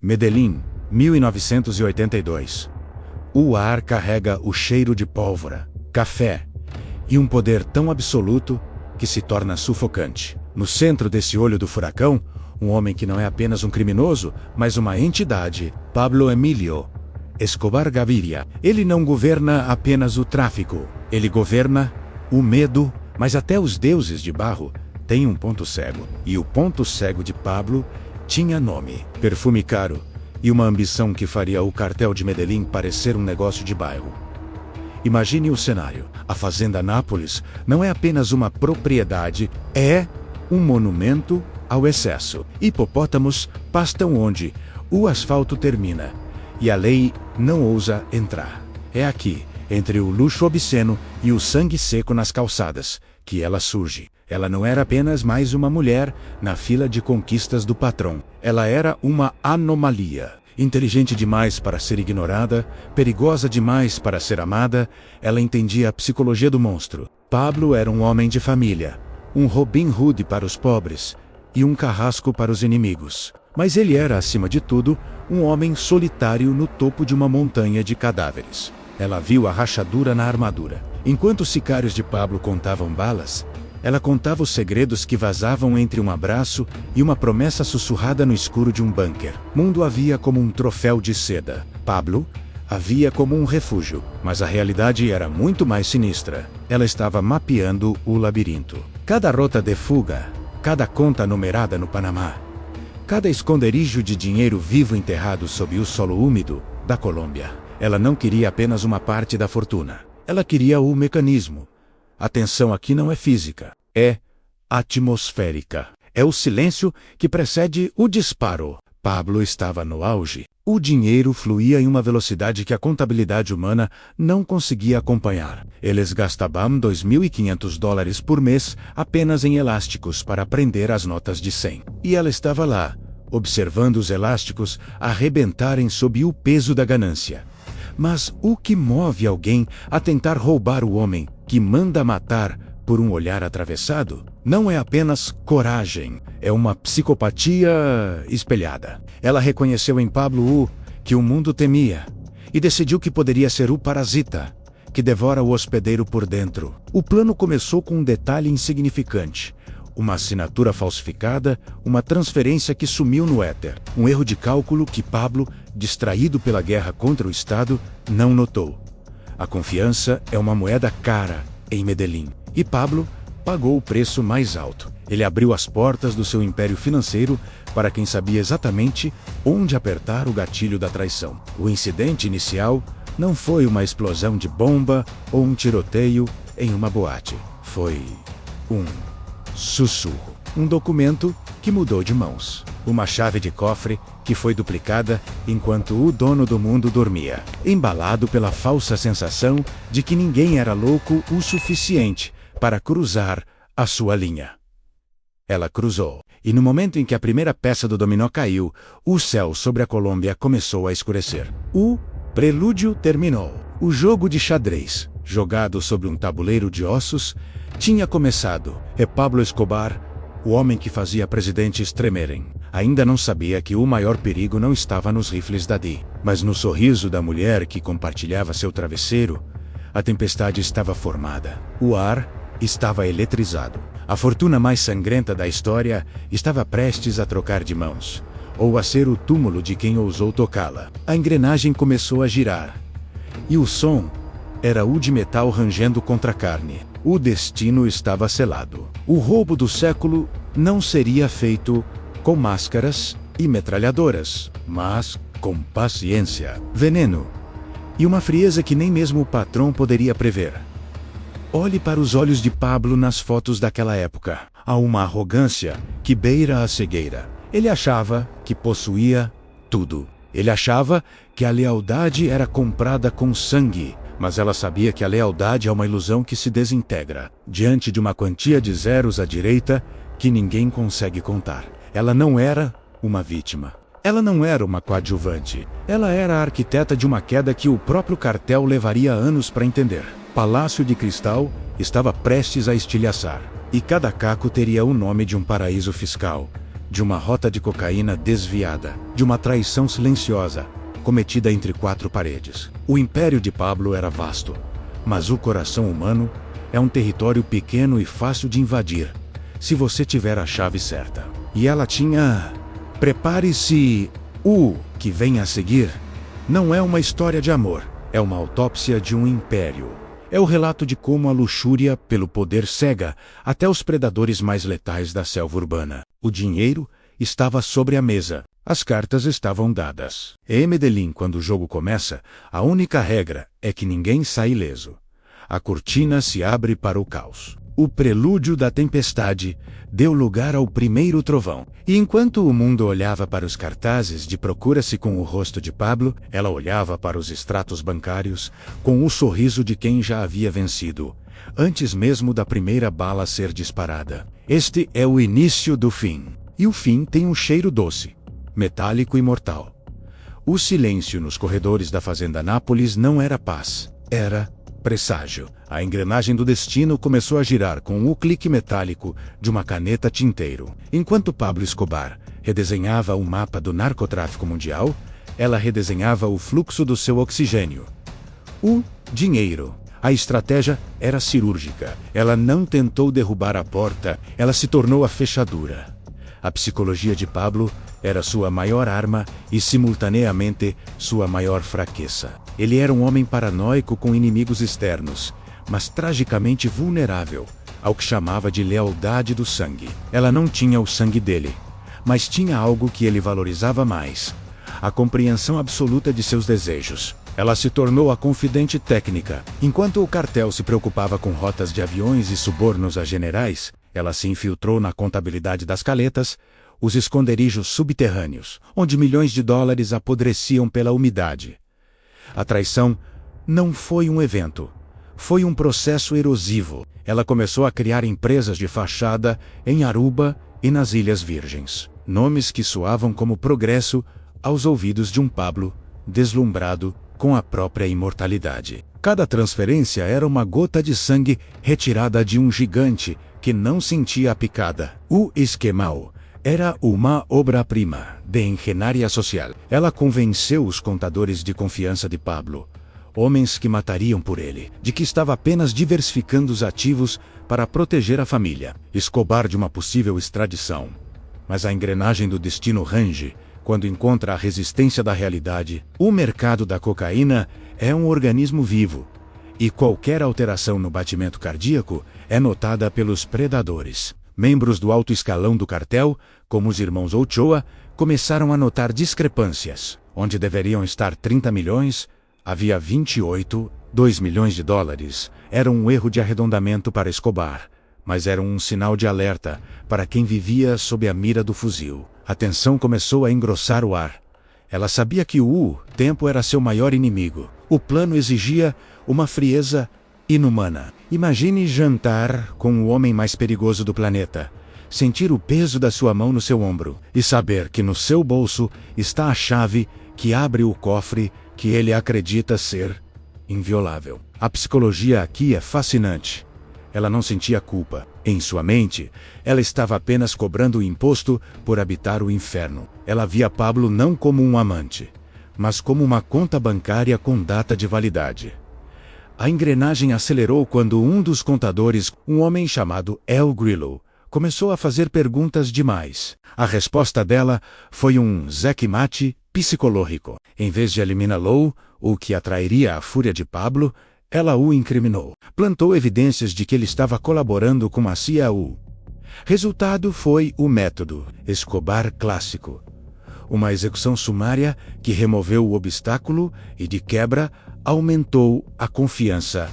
Medellín, 1982. O ar carrega o cheiro de pólvora, café e um poder tão absoluto que se torna sufocante. No centro desse olho do furacão, um homem que não é apenas um criminoso, mas uma entidade, Pablo Emilio Escobar Gaviria. Ele não governa apenas o tráfico, ele governa o medo, mas até os deuses de barro têm um ponto cego. E o ponto cego de Pablo tinha nome, perfume caro e uma ambição que faria o cartel de Medellín parecer um negócio de bairro. Imagine o cenário. A Fazenda Nápoles não é apenas uma propriedade, é um monumento ao excesso. Hipopótamos pastam onde o asfalto termina e a lei não ousa entrar. É aqui, entre o luxo obsceno e o sangue seco nas calçadas, que ela surge. Ela não era apenas mais uma mulher na fila de conquistas do patrão. Ela era uma anomalia. Inteligente demais para ser ignorada, perigosa demais para ser amada, ela entendia a psicologia do monstro. Pablo era um homem de família, um Robin Hood para os pobres e um carrasco para os inimigos. Mas ele era, acima de tudo, um homem solitário no topo de uma montanha de cadáveres. Ela viu a rachadura na armadura. Enquanto os sicários de Pablo contavam balas, ela contava os segredos que vazavam entre um abraço e uma promessa sussurrada no escuro de um bunker. Mundo havia como um troféu de seda. Pablo havia como um refúgio, mas a realidade era muito mais sinistra. Ela estava mapeando o labirinto. Cada rota de fuga, cada conta numerada no Panamá, cada esconderijo de dinheiro vivo enterrado sob o solo úmido da Colômbia. Ela não queria apenas uma parte da fortuna. Ela queria o mecanismo. A tensão aqui não é física, é atmosférica. É o silêncio que precede o disparo. Pablo estava no auge. O dinheiro fluía em uma velocidade que a contabilidade humana não conseguia acompanhar. Eles gastavam $2.500 por mês apenas em elásticos para prender as notas de 100. E ela estava lá, observando os elásticos arrebentarem sob o peso da ganância. Mas o que move alguém a tentar roubar o homem que manda matar por um olhar atravessado? Não é apenas coragem, é uma psicopatia espelhada. Ela reconheceu em Pablo o que o mundo temia e decidiu que poderia ser o parasita que devora o hospedeiro por dentro. O plano começou com um detalhe insignificante. Uma assinatura falsificada, uma transferência que sumiu no éter. Um erro de cálculo que Pablo, distraído pela guerra contra o Estado, não notou. A confiança é uma moeda cara em Medellín. E Pablo pagou o preço mais alto. Ele abriu as portas do seu império financeiro para quem sabia exatamente onde apertar o gatilho da traição. O incidente inicial não foi uma explosão de bomba ou um tiroteio em uma boate. Foi um sussurro. Um documento que mudou de mãos. Uma chave de cofre que foi duplicada enquanto o dono do mundo dormia. Embalado pela falsa sensação de que ninguém era louco o suficiente para cruzar a sua linha. Ela cruzou. E no momento em que a primeira peça do dominó caiu, o céu sobre a Colômbia começou a escurecer. O prelúdio terminou. O jogo de xadrez, jogado sobre um tabuleiro de ossos, tinha começado. E Pablo Escobar, o homem que fazia presidentes tremerem, ainda não sabia que o maior perigo não estava nos rifles da DI, mas no sorriso da mulher que compartilhava seu travesseiro. A tempestade estava formada. O ar estava eletrizado. A fortuna mais sangrenta da história estava prestes a trocar de mãos, ou a ser o túmulo de quem ousou tocá-la. A engrenagem começou a girar. E o som era o de metal rangendo contra a carne. O destino estava selado. O roubo do século não seria feito com máscaras e metralhadoras, mas com paciência, veneno e uma frieza que nem mesmo o patrão poderia prever. Olhe para os olhos de Pablo nas fotos daquela época. Há uma arrogância que beira a cegueira. Ele achava que possuía tudo. Ele achava que a lealdade era comprada com sangue. Mas ela sabia que a lealdade é uma ilusão que se desintegra diante de uma quantia de zeros à direita que ninguém consegue contar. Ela não era uma vítima. Ela não era uma coadjuvante. Ela era a arquiteta de uma queda que o próprio cartel levaria anos para entender. Palácio de Cristal estava prestes a estilhaçar. E cada caco teria o nome de um paraíso fiscal, de uma rota de cocaína desviada, de uma traição silenciosa, cometida entre quatro paredes. O império de Pablo era vasto, mas o coração humano é um território pequeno e fácil de invadir, se você tiver a chave certa. E ela tinha... Prepare-se... O que vem a seguir não é uma história de amor, é uma autópsia de um império. É o relato de como a luxúria, pelo poder, cega até os predadores mais letais da selva urbana. O dinheiro estava sobre a mesa. As cartas estavam dadas. Em Medellín, quando o jogo começa, a única regra é que ninguém sai ileso. A cortina se abre para o caos. O prelúdio da tempestade deu lugar ao primeiro trovão. E enquanto o mundo olhava para os cartazes de procura-se com o rosto de Pablo, ela olhava para os extratos bancários com o sorriso de quem já havia vencido, antes mesmo da primeira bala ser disparada. Este é o início do fim. E o fim tem um cheiro doce, metálico e mortal. O silêncio nos corredores da fazenda Nápoles não era paz, era presságio. A engrenagem do destino começou a girar com o clique metálico de uma caneta tinteiro. Enquanto Pablo Escobar redesenhava o mapa do narcotráfico mundial, ela redesenhava o fluxo do seu oxigênio. O dinheiro. A estratégia era cirúrgica. Ela não tentou derrubar a porta, ela se tornou a fechadura. A psicologia de Pablo era sua maior arma e, simultaneamente, sua maior fraqueza. Ele era um homem paranoico com inimigos externos, mas tragicamente vulnerável ao que chamava de lealdade do sangue. Ela não tinha o sangue dele, mas tinha algo que ele valorizava mais: a compreensão absoluta de seus desejos. Ela se tornou a confidente técnica. Enquanto o cartel se preocupava com rotas de aviões e subornos a generais, ela se infiltrou na contabilidade das caletas, os esconderijos subterrâneos, onde milhões de dólares apodreciam pela umidade. A traição não foi um evento, foi um processo erosivo. Ela começou a criar empresas de fachada em Aruba e nas Ilhas Virgens. Nomes que soavam como progresso aos ouvidos de um Pablo deslumbrado com a própria imortalidade. Cada transferência era uma gota de sangue retirada de um gigante que não sentia a picada. O esquemal era uma obra-prima de engenharia social. Ela convenceu os contadores de confiança de Pablo, homens que matariam por ele, de que estava apenas diversificando os ativos para proteger a família. Escobar de uma possível extradição. Mas a engrenagem do destino range quando encontra a resistência da realidade. O mercado da cocaína é um organismo vivo, e qualquer alteração no batimento cardíaco é notada pelos predadores. Membros do alto escalão do cartel, como os irmãos Ochoa, começaram a notar discrepâncias. Onde deveriam estar 30 milhões, havia 28, 2 milhões de dólares. Era um erro de arredondamento para Escobar, mas era um sinal de alerta para quem vivia sob a mira do fuzil. A tensão começou a engrossar o ar. Ela sabia que o tempo era seu maior inimigo. O plano exigia uma frieza inumana. Imagine jantar com o homem mais perigoso do planeta, sentir o peso da sua mão no seu ombro e saber que no seu bolso está a chave que abre o cofre que ele acredita ser inviolável. A psicologia aqui é fascinante. Ela não sentia culpa. Em sua mente, ela estava apenas cobrando o imposto por habitar o inferno. Ela via Pablo não como um amante, mas como uma conta bancária com data de validade. A engrenagem acelerou quando um dos contadores, um homem chamado El Grillo, começou a fazer perguntas demais. A resposta dela foi um xeque-mate psicológico. Em vez de eliminá-lo, o que atrairia a fúria de Pablo, ela o incriminou. Plantou evidências de que ele estava colaborando com a CIA. Resultado foi o método Escobar clássico. Uma execução sumária que removeu o obstáculo e, de quebra, aumentou a confiança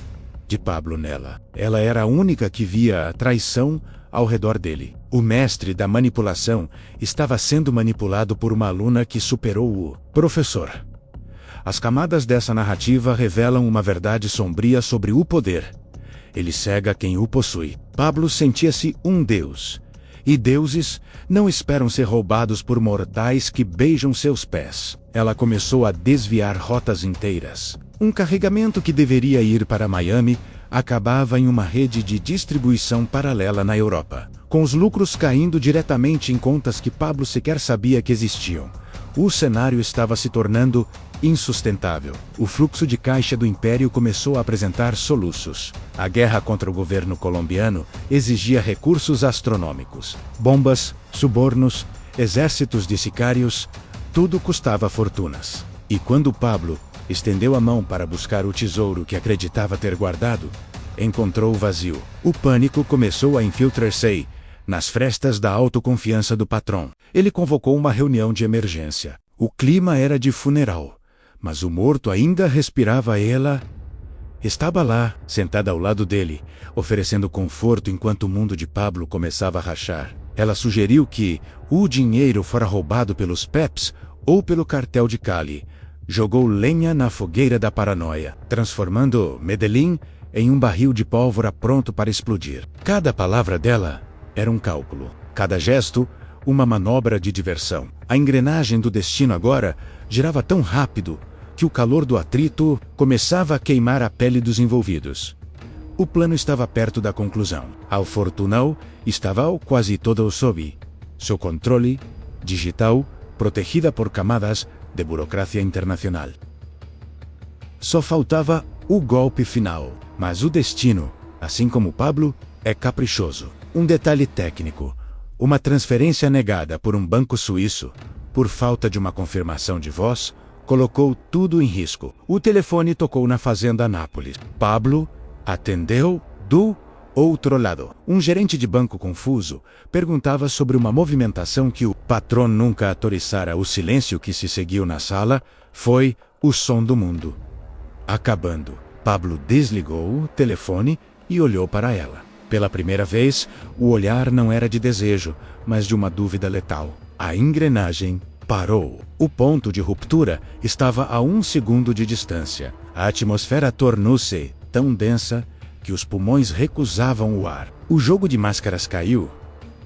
de Pablo nela. Ela era a única que via a traição ao redor dele. O mestre da manipulação estava sendo manipulado por uma aluna que superou o professor. As camadas dessa narrativa revelam uma verdade sombria sobre o poder. Ele cega quem o possui. Pablo sentia-se um deus. E deuses não esperam ser roubados por mortais que beijam seus pés. Ela começou a desviar rotas inteiras. Um carregamento que deveria ir para Miami acabava em uma rede de distribuição paralela na Europa, com os lucros caindo diretamente em contas que Pablo sequer sabia que existiam. O cenário estava se tornando insustentável. O fluxo de caixa do império começou a apresentar soluços. A guerra contra o governo colombiano exigia recursos astronômicos. Bombas, subornos, exércitos de sicários, tudo custava fortunas. E quando Pablo estendeu a mão para buscar o tesouro que acreditava ter guardado, encontrou o vazio. O pânico começou a infiltrar-se nas frestas da autoconfiança do patrão. Ele convocou uma reunião de emergência. O clima era de funeral, mas o morto ainda respirava. Ela estava lá, sentada ao lado dele, oferecendo conforto enquanto o mundo de Pablo começava a rachar. Ela sugeriu que o dinheiro fora roubado pelos Peps ou pelo cartel de Cali. Jogou lenha na fogueira da paranoia, transformando Medellín em um barril de pólvora pronto para explodir. Cada palavra dela era um cálculo, cada gesto uma manobra de diversão. A engrenagem do destino agora girava tão rápido que o calor do atrito começava a queimar a pele dos envolvidos. O plano estava perto da conclusão. A fortuna estava quase toda sob seu controle digital, protegida por camadas de burocracia internacional. Só faltava o golpe final, mas o destino, assim como Pablo, é caprichoso. Um detalhe técnico: uma transferência negada por um banco suíço, por falta de uma confirmação de voz, colocou tudo em risco. O telefone tocou na fazenda Nápoles. Pablo atendeu do outro lado. Um gerente de banco confuso perguntava sobre uma movimentação que o patrão nunca autoriçara. O silêncio que se seguiu na sala foi o som do mundo acabando. Pablo desligou o telefone e olhou para ela. Pela primeira vez, o olhar não era de desejo, mas de uma dúvida letal. A engrenagem parou. O ponto de ruptura estava a 1 segundo de distância. A atmosfera tornou-se tão densa que os pulmões recusavam o ar. O jogo de máscaras caiu,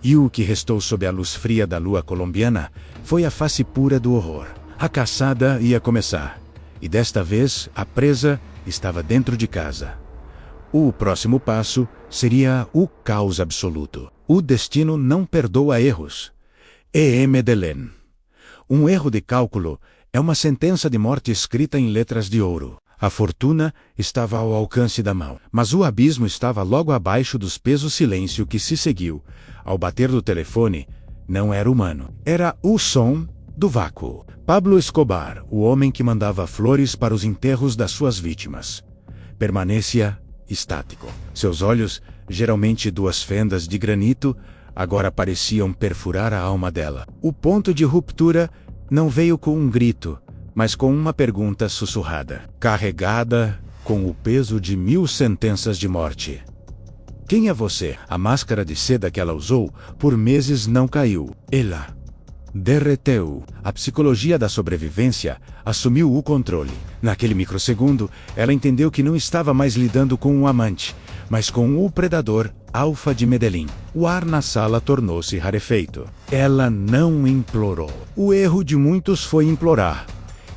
e o que restou sob a luz fria da lua colombiana foi a face pura do horror. A caçada ia começar, e desta vez a presa estava dentro de casa. O próximo passo seria o caos absoluto. O destino não perdoa erros. Medellín. Um erro de cálculo é uma sentença de morte escrita em letras de ouro. A fortuna estava ao alcance da mão, mas o abismo estava logo abaixo dos pesos. Silêncio que se seguiu ao bater do telefone não era humano. Era o som do vácuo. Pablo Escobar, o homem que mandava flores para os enterros das suas vítimas, permanecia estático. Seus olhos, geralmente 2 fendas de granito, agora pareciam perfurar a alma dela. O ponto de ruptura não veio com um grito, mas com uma pergunta sussurrada, carregada com o peso de 1000 sentenças de morte. Quem é você? A máscara de seda que ela usou por meses não caiu. Ela derreteu. A psicologia da sobrevivência assumiu o controle. Naquele microsegundo, ela entendeu que não estava mais lidando com um amante, mas com o predador alfa de Medellín. O ar na sala tornou-se rarefeito. Ela não implorou. O erro de muitos foi implorar,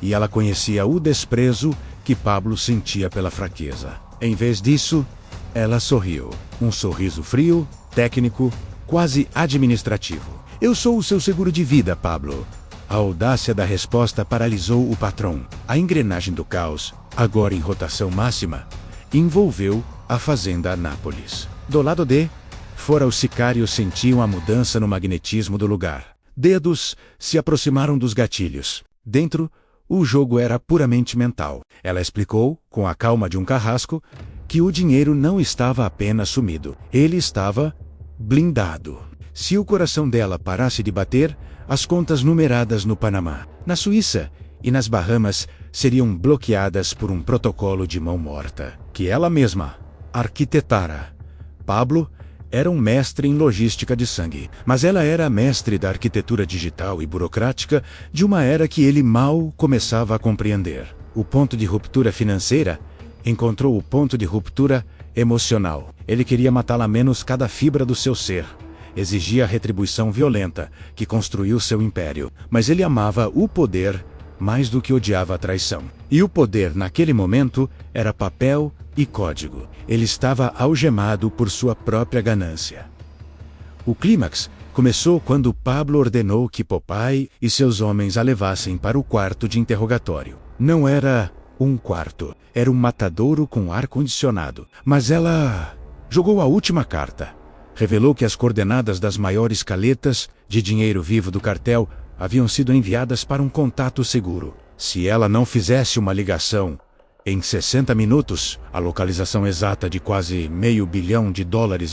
e ela conhecia o desprezo que Pablo sentia pela fraqueza. Em vez disso, ela sorriu. Um sorriso frio, técnico, quase administrativo. Eu sou o seu seguro de vida, Pablo. A audácia da resposta paralisou o patrão. A engrenagem do caos, agora em rotação máxima, envolveu a fazenda Nápoles. Do lado de fora, os sicários sentiam a mudança no magnetismo do lugar. Dedos se aproximaram dos gatilhos. Dentro, o jogo era puramente mental. Ela explicou, com a calma de um carrasco, que o dinheiro não estava apenas sumido. Ele estava blindado. Se o coração dela parasse de bater, as contas numeradas no Panamá, na Suíça e nas Bahamas seriam bloqueadas por um protocolo de mão morta, que ela mesma arquitetara. Pablo era um mestre em logística de sangue, mas ela era mestre da arquitetura digital e burocrática de uma era que ele mal começava a compreender. O ponto de ruptura financeira encontrou o ponto de ruptura emocional. Ele queria matá-la menos cada fibra do seu ser. Exigia a retribuição violenta que construiu seu império, mas ele amava o poder mais do que odiava a traição. E o poder naquele momento era papel e código. Ele estava algemado por sua própria ganância. O clímax começou quando Pablo ordenou que Popeye e seus homens a levassem para o quarto de interrogatório. Não era um quarto, era um matadouro com ar-condicionado. Mas ela jogou a última carta. Revelou que as coordenadas das maiores caletas de dinheiro vivo do cartel haviam sido enviadas para um contato seguro. Se ela não fizesse uma ligação em 60 minutos, a localização exata de quase $500 milhão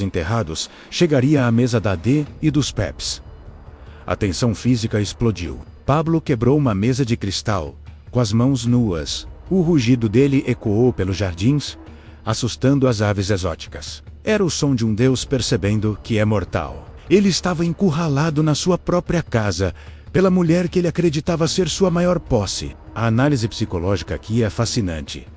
enterrados chegaria à mesa da D e dos Peps. A tensão física explodiu. Pablo quebrou uma mesa de cristal, com as mãos nuas. O rugido dele ecoou pelos jardins, assustando as aves exóticas. Era o som de um deus percebendo que é mortal. Ele estava encurralado na sua própria casa, pela mulher que ele acreditava ser sua maior posse. A análise psicológica aqui é fascinante.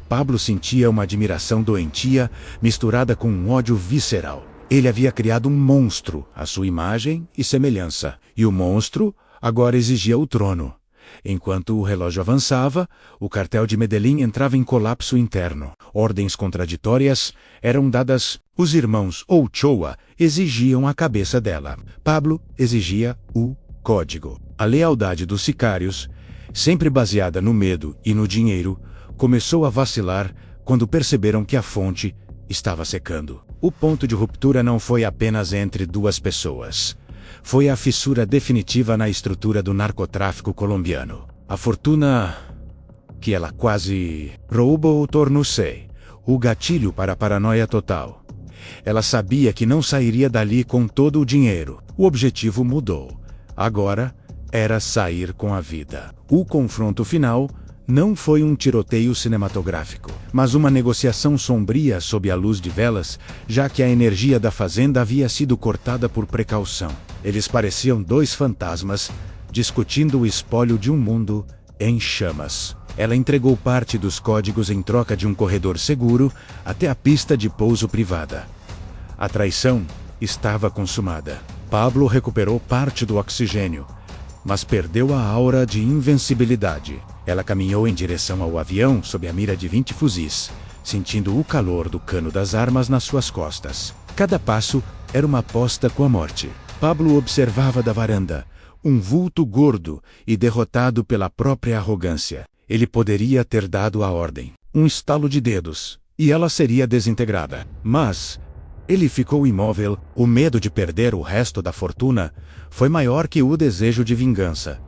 Pablo sentia uma admiração doentia, misturada com um ódio visceral. Ele havia criado um monstro, à sua imagem e semelhança, e o monstro agora exigia o trono. Enquanto o relógio avançava, o cartel de Medellín entrava em colapso interno. Ordens contraditórias eram dadas. Os irmãos Ochoa exigiam a cabeça dela. Pablo exigia o código. A lealdade dos sicários, sempre baseada no medo e no dinheiro, começou a vacilar quando perceberam que a fonte estava secando. O ponto de ruptura não foi apenas entre duas pessoas. Foi a fissura definitiva na estrutura do narcotráfico colombiano. A fortuna que ela quase roubou tornou-se o gatilho para a paranoia total. Ela sabia que não sairia dali com todo o dinheiro. O objetivo mudou. Agora era sair com a vida. O confronto final não foi um tiroteio cinematográfico, mas uma negociação sombria sob a luz de velas, já que a energia da fazenda havia sido cortada por precaução. Eles pareciam dois fantasmas, discutindo o espólio de um mundo em chamas. Ela entregou parte dos códigos em troca de um corredor seguro até a pista de pouso privada. A traição estava consumada. Pablo recuperou parte do oxigênio, mas perdeu a aura de invencibilidade. Ela caminhou em direção ao avião sob a mira de 20 fuzis, sentindo o calor do cano das armas nas suas costas. Cada passo era uma aposta com a morte. Pablo observava da varanda, um vulto gordo e derrotado pela própria arrogância. Ele poderia ter dado a ordem, um estalo de dedos, e ela seria desintegrada. Mas ele ficou imóvel. O medo de perder o resto da fortuna foi maior que o desejo de vingança.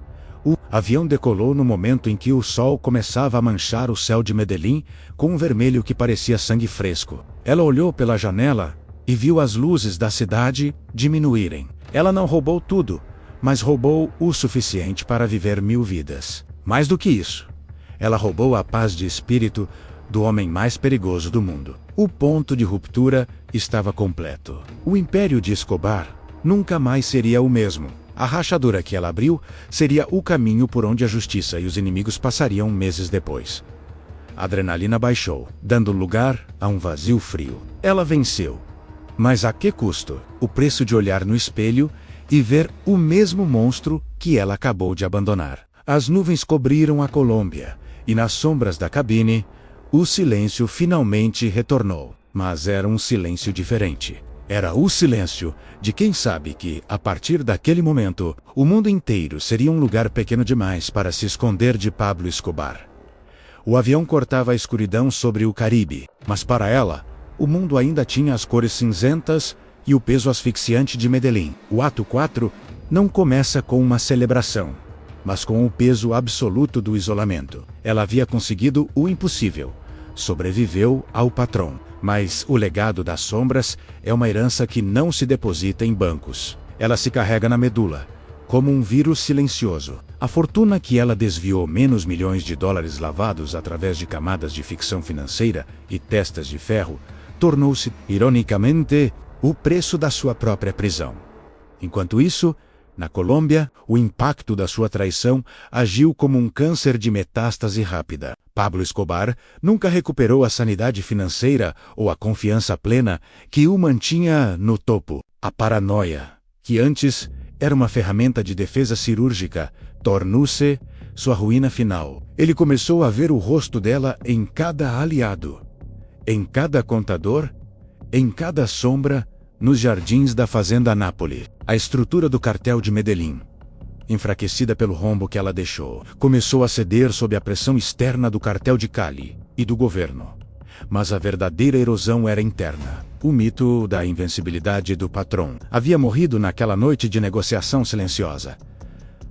O avião decolou no momento em que o sol começava a manchar o céu de Medellín com um vermelho que parecia sangue fresco. Ela olhou pela janela e viu as luzes da cidade diminuírem. Ela não roubou tudo, mas roubou o suficiente para viver 1000 vidas. Mais do que isso, ela roubou a paz de espírito do homem mais perigoso do mundo. O ponto de ruptura estava completo. O império de Escobar nunca mais seria o mesmo. A rachadura que ela abriu seria o caminho por onde a justiça e os inimigos passariam meses depois. A adrenalina baixou, dando lugar a um vazio frio. Ela venceu. Mas a que custo? O preço de olhar no espelho e ver o mesmo monstro que ela acabou de abandonar. As nuvens cobriram a Colômbia, e nas sombras da cabine, o silêncio finalmente retornou. Mas era um silêncio diferente. Era o silêncio de quem sabe que, a partir daquele momento, o mundo inteiro seria um lugar pequeno demais para se esconder de Pablo Escobar. O avião cortava a escuridão sobre o Caribe, mas para ela, o mundo ainda tinha as cores cinzentas e o peso asfixiante de Medellín. O ato 4 não começa com uma celebração, mas com o peso absoluto do isolamento. Ela havia conseguido o impossível. Sobreviveu ao patrão. Mas o legado das sombras é uma herança que não se deposita em bancos. Ela se carrega na medula, como um vírus silencioso. A fortuna que ela desviou menos milhões de dólares lavados através de camadas de ficção financeira e testas de ferro, tornou-se, ironicamente, o preço da sua própria prisão. Enquanto isso, na Colômbia, o impacto da sua traição agiu como um câncer de metástase rápida. Pablo Escobar nunca recuperou a sanidade financeira ou a confiança plena que o mantinha no topo. A paranoia, que antes era uma ferramenta de defesa cirúrgica, tornou-se sua ruína final. Ele começou a ver o rosto dela em cada aliado, em cada contador, em cada sombra, nos jardins da fazenda Nápoles. A estrutura do cartel de Medellín, enfraquecida pelo rombo que ela deixou, começou a ceder sob a pressão externa do cartel de Cali e do governo. Mas a verdadeira erosão era interna. O mito da invencibilidade do patrão havia morrido naquela noite de negociação silenciosa.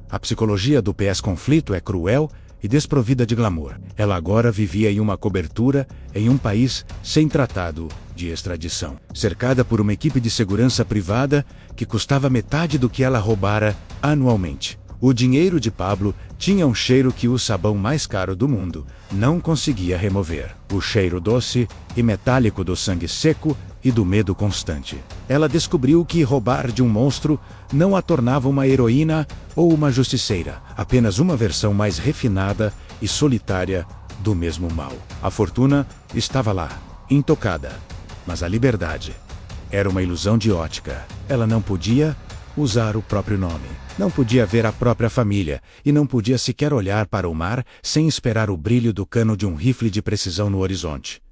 A psicologia do PS-conflito é cruel e desprovida de glamour. Ela agora vivia em uma cobertura em um país sem tratado de extradição, cercada por uma equipe de segurança privada que custava metade do que ela roubara anualmente. O dinheiro de Pablo tinha um cheiro que o sabão mais caro do mundo não conseguia remover. O cheiro doce e metálico do sangue seco e do medo constante. Ela descobriu que roubar de um monstro não a tornava uma heroína ou uma justiceira, apenas uma versão mais refinada e solitária do mesmo mal. A fortuna estava lá, intocada, mas a liberdade era uma ilusão de ótica. Ela não podia usar o próprio nome, não podia ver a própria família e não podia sequer olhar para o mar sem esperar o brilho do cano de um rifle de precisão no horizonte.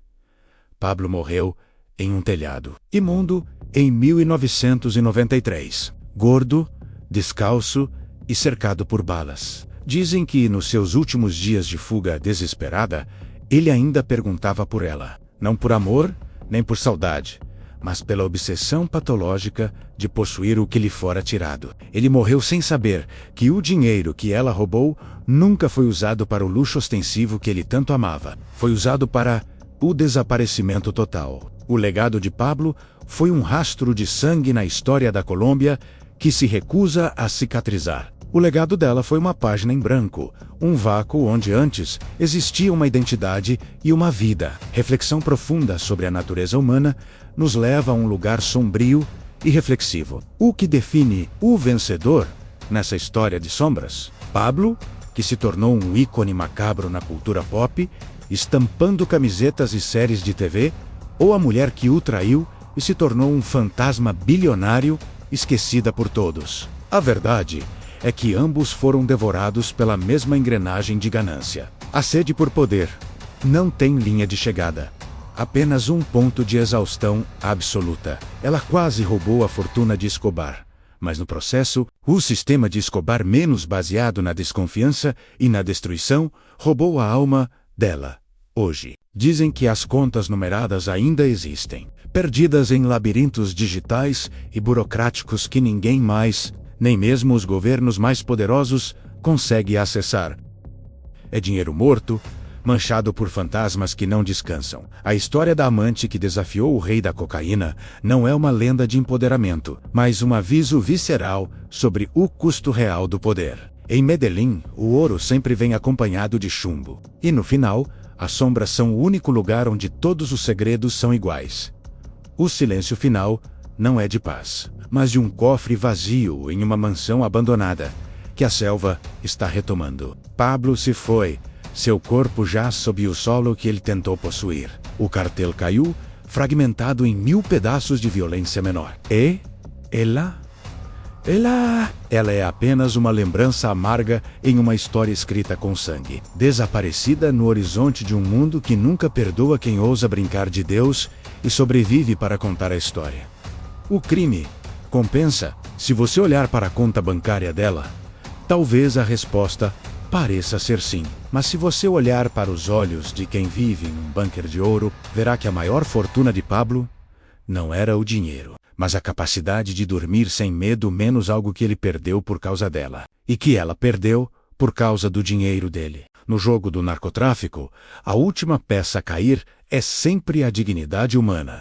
Pablo morreu em um telhado, imundo, em 1993. Gordo, descalço e cercado por balas. Dizem que nos seus últimos dias de fuga desesperada, ele ainda perguntava por ela. Não por amor, nem por saudade, mas pela obsessão patológica de possuir o que lhe fora tirado. Ele morreu sem saber que o dinheiro que ela roubou nunca foi usado para o luxo ostensivo que ele tanto amava. Foi usado para o desaparecimento total. O legado de Pablo foi um rastro de sangue na história da Colômbia que se recusa a cicatrizar. O legado dela foi uma página em branco, um vácuo onde antes existia uma identidade e uma vida. Reflexão profunda sobre a natureza humana nos leva a um lugar sombrio e reflexivo. O que define o vencedor nessa história de sombras? Pablo, que se tornou um ícone macabro na cultura pop, estampando camisetas e séries de TV, ou a mulher que o traiu e se tornou um fantasma bilionário esquecida por todos? A verdade é que ambos foram devorados pela mesma engrenagem de ganância. A sede por poder não tem linha de chegada, apenas um ponto de exaustão absoluta. Ela quase roubou a fortuna de Escobar, mas no processo, o sistema de Escobar, menos baseado na desconfiança e na destruição, roubou a alma dela. Hoje, dizem que as contas numeradas ainda existem, perdidas em labirintos digitais e burocráticos que ninguém mais, nem mesmo os governos mais poderosos, consegue acessar. É dinheiro morto, manchado por fantasmas que não descansam. A história da amante que desafiou o rei da cocaína não é uma lenda de empoderamento, mas um aviso visceral sobre o custo real do poder. Em Medellín, o ouro sempre vem acompanhado de chumbo. E no final, as sombras são o único lugar onde todos os segredos são iguais. O silêncio final não é de paz, mas de um cofre vazio em uma mansão abandonada, que a selva está retomando. Pablo se foi, seu corpo jaz sob o solo que ele tentou possuir. O cartel caiu, fragmentado em 1000 pedaços de violência menor. E ela é apenas uma lembrança amarga em uma história escrita com sangue, desaparecida no horizonte de um mundo que nunca perdoa quem ousa brincar de Deus e sobrevive para contar a história. O crime compensa? Se você olhar para a conta bancária dela, talvez a resposta pareça ser sim. Mas se você olhar para os olhos de quem vive em um bunker de ouro, verá que a maior fortuna de Pablo não era o dinheiro, mas a capacidade de dormir sem medo, menos algo que ele perdeu por causa dela, e que ela perdeu por causa do dinheiro dele. No jogo do narcotráfico, a última peça a cair é sempre a dignidade humana.